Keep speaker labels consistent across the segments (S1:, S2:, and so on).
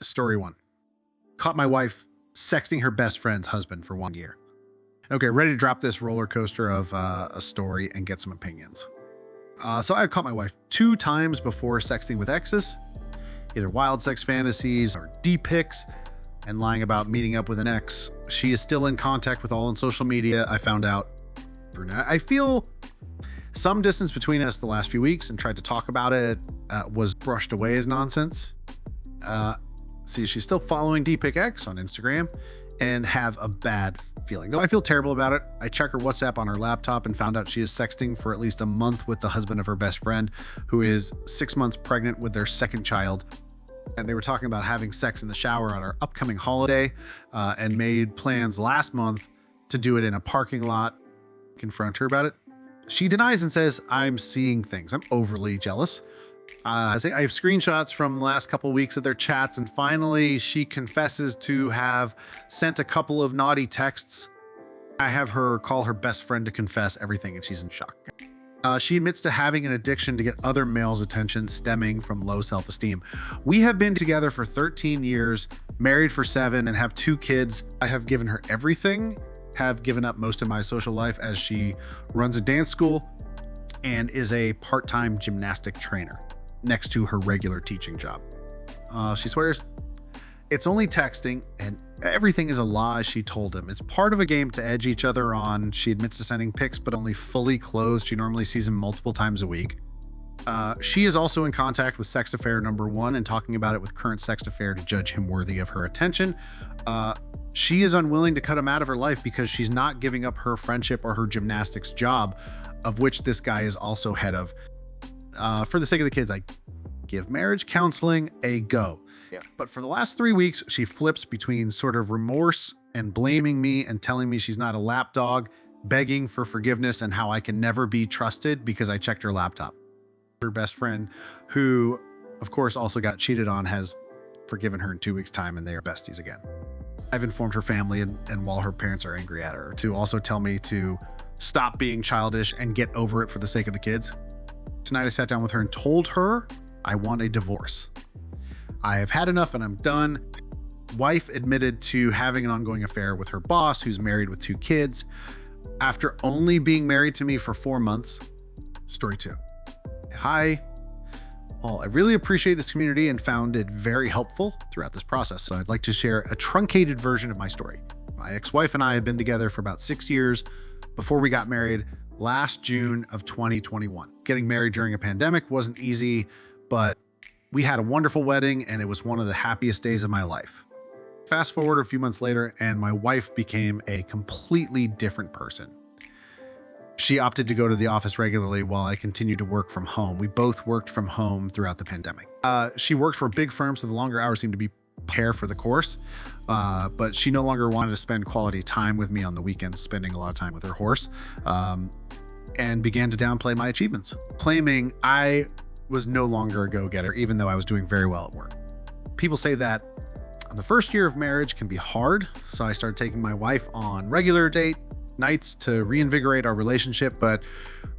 S1: Story 1. Caught my wife sexting her best friend's husband for 1 year. Okay, ready to drop this roller coaster of a story and get some opinions. So I caught my wife 2 times before sexting with exes, either wild sex fantasies or deep pics, and lying about meeting up with an ex. She is still in contact with all on social media, I found out. I feel some distance between us the last few weeks and tried to talk about it, was brushed away as nonsense. See, she's still following DPicX on Instagram and have a bad feeling. Though I feel terrible about it, I check her WhatsApp on her laptop and found out she is sexting for at least a month with the husband of her best friend, who is 6 months pregnant with their second child. And they were talking about having sex in the shower on our upcoming holiday, and made plans last month to do it in a parking lot. Confront her about it. She denies and says, I'm seeing things. I'm overly jealous. I have screenshots from the last couple of weeks of their chats, and finally she confesses to have sent a couple of naughty texts. I have her call her best friend to confess everything, and she's in shock. She admits to having an addiction to get other males' attention stemming from low self-esteem. We have been together for 13 years, married for 7, and have 2 kids. I have given her everything, have given up most of my social life as she runs a dance school and is a part-time gymnastic trainer next to her regular teaching job. She swears it's only texting and everything is a lie she told him. It's part of a game to edge each other on. She admits to sending pics, but only fully clothed. She normally sees him multiple times a week. She is also in contact with sext affair number 1 and talking about it with current sext affair to judge him worthy of her attention. She is unwilling to cut him out of her life because she's not giving up her friendship or her gymnastics job, of which this guy is also head of. For the sake of the kids, I give marriage counseling a go. Yeah. But for the last 3 weeks, she flips between sort of remorse and blaming me and telling me she's not a lapdog, begging for forgiveness and how I can never be trusted because I checked her laptop. Her best friend, who of course also got cheated on, has forgiven her in 2 weeks' time and they are besties again. I've informed her family and while her parents are angry at her, to also tell me to stop being childish and get over it for the sake of the kids. Tonight I sat down with her and told her I want a divorce. I have had enough and I'm done. Wife admitted to having an ongoing affair with her boss, who's married with 2 kids. After only being married to me for 4 months. Story 2. Hi. Well, I really appreciate this community and found it very helpful throughout this process. So I'd like to share a truncated version of my story. My ex-wife and I have been together for about 6 years before we got married last June of 2021. Getting married during a pandemic wasn't easy, but we had a wonderful wedding and it was one of the happiest days of my life. Fast forward a few months later and my wife became a completely different person. She opted to go to the office regularly while I continued to work from home. We both worked from home throughout the pandemic. She worked for a big firm, so the longer hours seemed to be par for the course, but she no longer wanted to spend quality time with me on the weekends, spending a lot of time with her horse, and began to downplay my achievements, claiming I was no longer a go-getter, even though I was doing very well at work. People say that the first year of marriage can be hard, so I started taking my wife on regular date nights to reinvigorate our relationship, but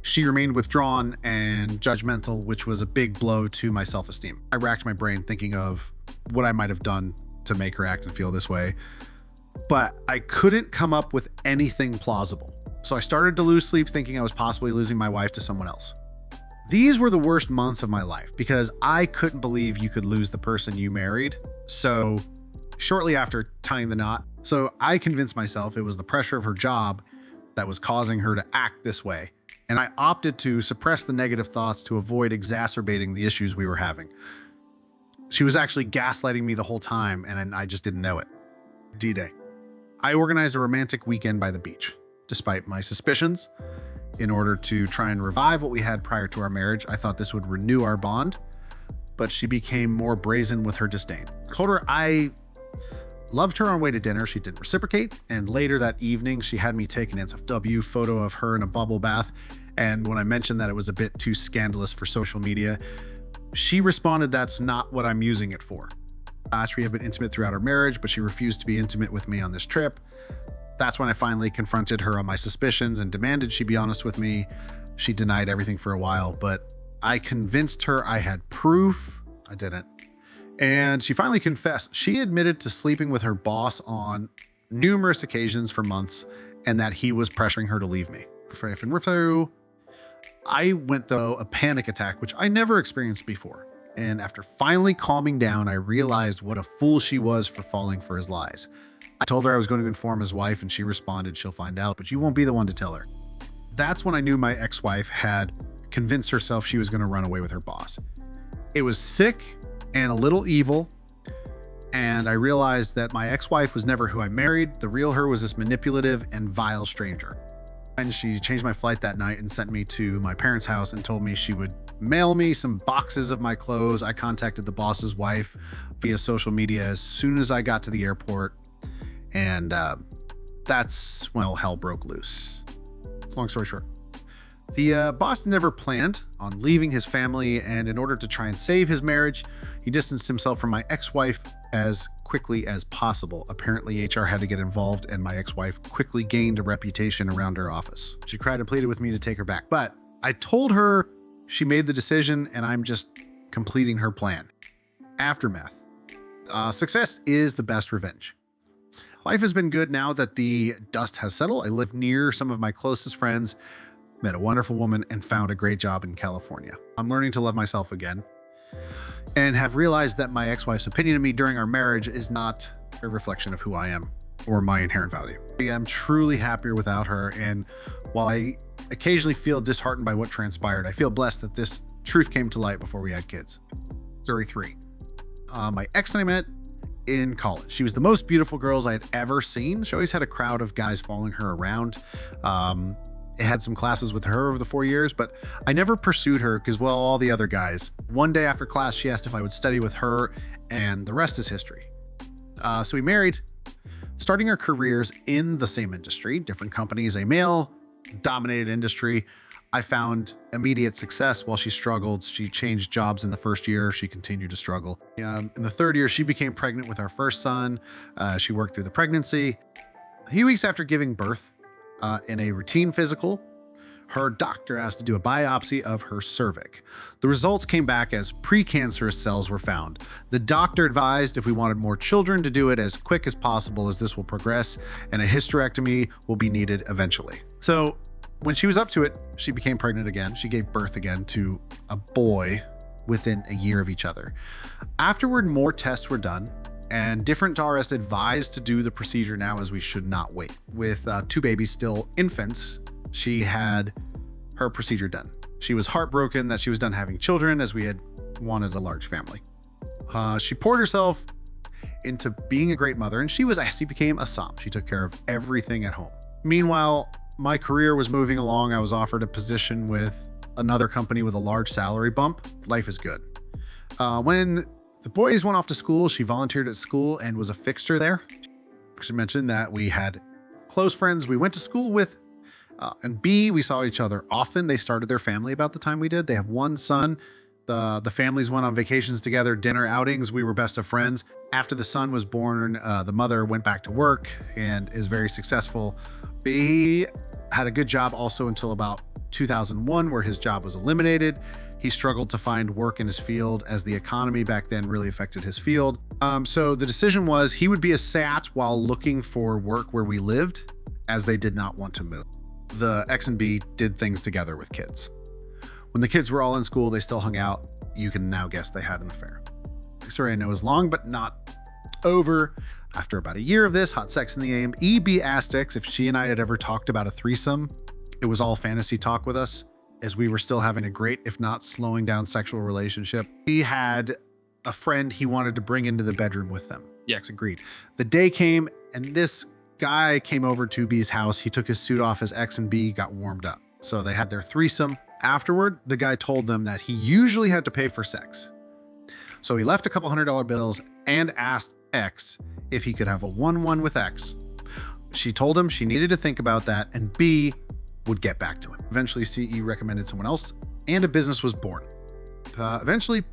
S1: she remained withdrawn and judgmental, which was a big blow to my self-esteem. I racked my brain thinking of what I might have done to make her act and feel this way, but I couldn't come up with anything plausible. So I started to lose sleep thinking I was possibly losing my wife to someone else. These were the worst months of my life because I couldn't believe you could lose the person you married. So shortly after tying the knot, I convinced myself it was the pressure of her job that was causing her to act this way. And I opted to suppress the negative thoughts to avoid exacerbating the issues we were having. She was actually gaslighting me the whole time and I just didn't know it. D-Day. I organized a romantic weekend by the beach, despite my suspicions. In order to try and revive what we had prior to our marriage, I thought this would renew our bond, but she became more brazen with her disdain. I told her I loved her on way to dinner. She didn't reciprocate. And later that evening, she had me take an NSFW photo of her in a bubble bath. And when I mentioned that it was a bit too scandalous for social media, she responded, that's not what I'm using it for. We have been intimate throughout our marriage, but she refused to be intimate with me on this trip. That's when I finally confronted her on my suspicions and demanded she be honest with me. She denied everything for a while, but I convinced her I had proof. I didn't. And she finally confessed. She admitted to sleeping with her boss on numerous occasions for months and that he was pressuring her to leave me. I went through a panic attack, which I never experienced before. And after finally calming down, I realized what a fool she was for falling for his lies. I told her I was going to inform his wife, and she responded, "She'll find out, but you won't be the one to tell her." That's when I knew my ex-wife had convinced herself she was going to run away with her boss. It was sick and a little evil. And I realized that my ex-wife was never who I married. The real her was this manipulative and vile stranger. And she changed my flight that night and sent me to my parents' house and told me she would mail me some boxes of my clothes. I contacted the boss's wife via social media as soon as I got to the airport. And that's when all hell broke loose. Long story short, the boss never planned on leaving his family, and in order to try and save his marriage, he distanced himself from my ex-wife as quickly as possible. Apparently, HR had to get involved, and my ex-wife quickly gained a reputation around her office. She cried and pleaded with me to take her back, but I told her she made the decision, and I'm just completing her plan. Aftermath. Success is the best revenge. Life has been good now that the dust has settled. I live near some of my closest friends, met a wonderful woman, and found a great job in California. I'm learning to love myself again and have realized that my ex-wife's opinion of me during our marriage is not a reflection of who I am or my inherent value. I'm truly happier without her, and while I occasionally feel disheartened by what transpired, I feel blessed that this truth came to light before we had kids. Story 3. My ex and I met in college. She was the most beautiful girl I had ever seen. She always had a crowd of guys following her around. I had some classes with her over the 4 years, but I never pursued her because, well, all the other guys. One day after class, she asked if I would study with her, and the rest is history. So we married, starting our careers in the same industry, different companies, a male-dominated industry. I found immediate success while she struggled. She changed jobs in the first year. She continued to struggle. In the third year, she became pregnant with our first son. She worked through the pregnancy. A few weeks after giving birth, in a routine physical, her doctor asked to do a biopsy of her cervix. The results came back as precancerous cells were found. The doctor advised if we wanted more children to do it as quick as possible, as this will progress and a hysterectomy will be needed eventually. So when she was up to it, she became pregnant again. She gave birth again to a boy within a year of each other. Afterward, more tests were done, and different doctors advised to do the procedure now, as we should not wait. With 2 babies still infants, she had her procedure done. She was heartbroken that she was done having children, as we had wanted a large family. She poured herself into being a great mother, and she became a som. She took care of everything at home. Meanwhile, my career was moving along. I was offered a position with another company with a large salary bump. Life is good. When the boys went off to school, she volunteered at school and was a fixture there. She mentioned that we had close friends we went to school with, and B, we saw each other often. They started their family about the time we did. They have one son. The families went on vacations together, dinner outings. We were best of friends. After the son was born, the mother went back to work and is very successful. B had a good job also until about 2001, where his job was eliminated. He struggled to find work in his field as the economy back then really affected his field. So the decision was he would be a SAT while looking for work where we lived, as they did not want to move. The X and B did things together with kids. When the kids were all in school, they still hung out. You can now guess they had an affair. The story I know is long, but not over. After about a year of this, hot sex in the AM, EB asked X if she and I had ever talked about a threesome. It was all fantasy talk with us, as we were still having a great, if not slowing down, sexual relationship. He had a friend he wanted to bring into the bedroom with them. X agreed. The day came, and this guy came over to B's house. He took his suit off as X and B got warmed up. So they had their threesome. Afterward, the guy told them that he usually had to pay for sex. So he left a couple $100 bills and asked X if he could have a 1-1 with X. She told him she needed to think about that, and B would get back to him. Eventually, CE recommended someone else, and a business was born. Eventually,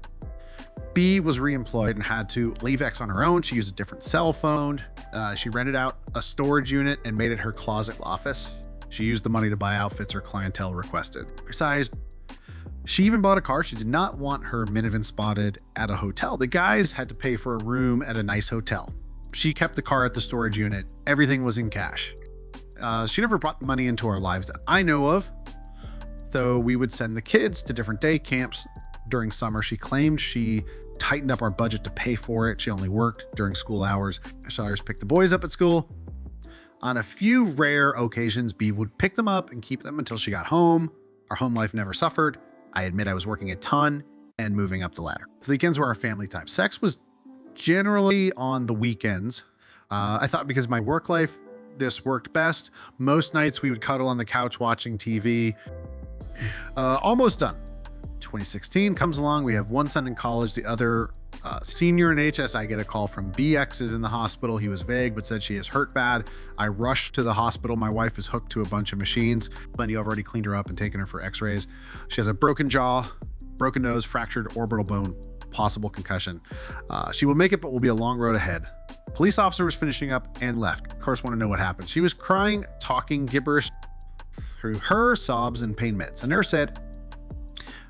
S1: B was reemployed and had to leave X on her own. She used a different cell phone. She rented out a storage unit and made it her closet office. She used the money to buy outfits her clientele requested. Besides, She even bought a car. She did not want her minivan spotted at a hotel. The guys had to pay for a room at a nice hotel. She kept the car at the storage unit. Everything was in cash. She never brought the money into our lives that I know of, though we would send the kids to different day camps during summer. She claimed she tightened up our budget to pay for it. She only worked during school hours. I saw her pick the boys up at school. On a few rare occasions, B would pick them up and keep them until she got home. Our home life never suffered. I admit I was working a ton and moving up the ladder. The weekends were our family time. Sex was generally on the weekends. I thought because of my work life, this worked best. Most nights we would cuddle on the couch watching TV. Almost done. 2016 comes along. We have one son in college, the other senior in HS. I get a call from BX is in the hospital. He was vague, but said she is hurt bad. I rush to the hospital. My wife is hooked to a bunch of machines. Plenty have already cleaned her up and taken her for x-rays. She has a broken jaw, broken nose, fractured orbital bone, possible concussion. She will make it, but will be a long road ahead. Police officer was finishing up and left. Of course, want to know what happened. She was crying, talking gibberish through her sobs and pain meds. A nurse said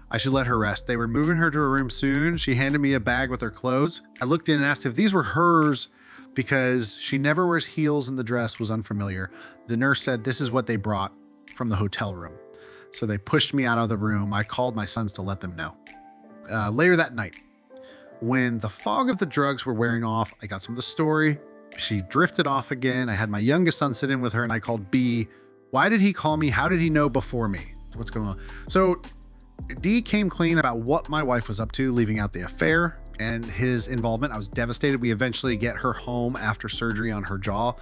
S1: I should let her rest. They were moving her to her room soon. She handed me a bag with her clothes. I looked in and asked if these were hers because she never wears heels and the dress was unfamiliar. The nurse said this is what they brought from the hotel room. So they pushed me out of the room. I called my sons to let them know. Later that night, when the fog of the drugs were wearing off, I got some of the story. She drifted off again. I had my youngest son sit in with her and I called B. Why did he call me? How did he know before me? What's going on? So D came clean about what my wife was up to, leaving out the affair and his involvement. I was devastated. We eventually get her home after surgery on her jaw.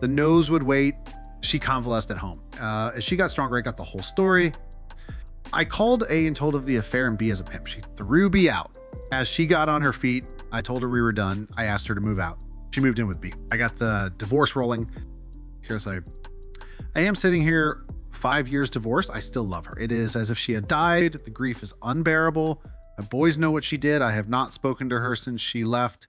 S1: The nose would wait. She convalesced at home. As she got stronger, I got the whole story. I called A and told of the affair and B as a pimp. She threw B out. As she got on her feet, I told her we were done. I asked her to move out. She moved in with B. I got the divorce rolling. Here's I am sitting here 5 years divorced. I still love her. It is as if she had died. The grief is unbearable. My boys know what she did. I have not spoken to her since she left.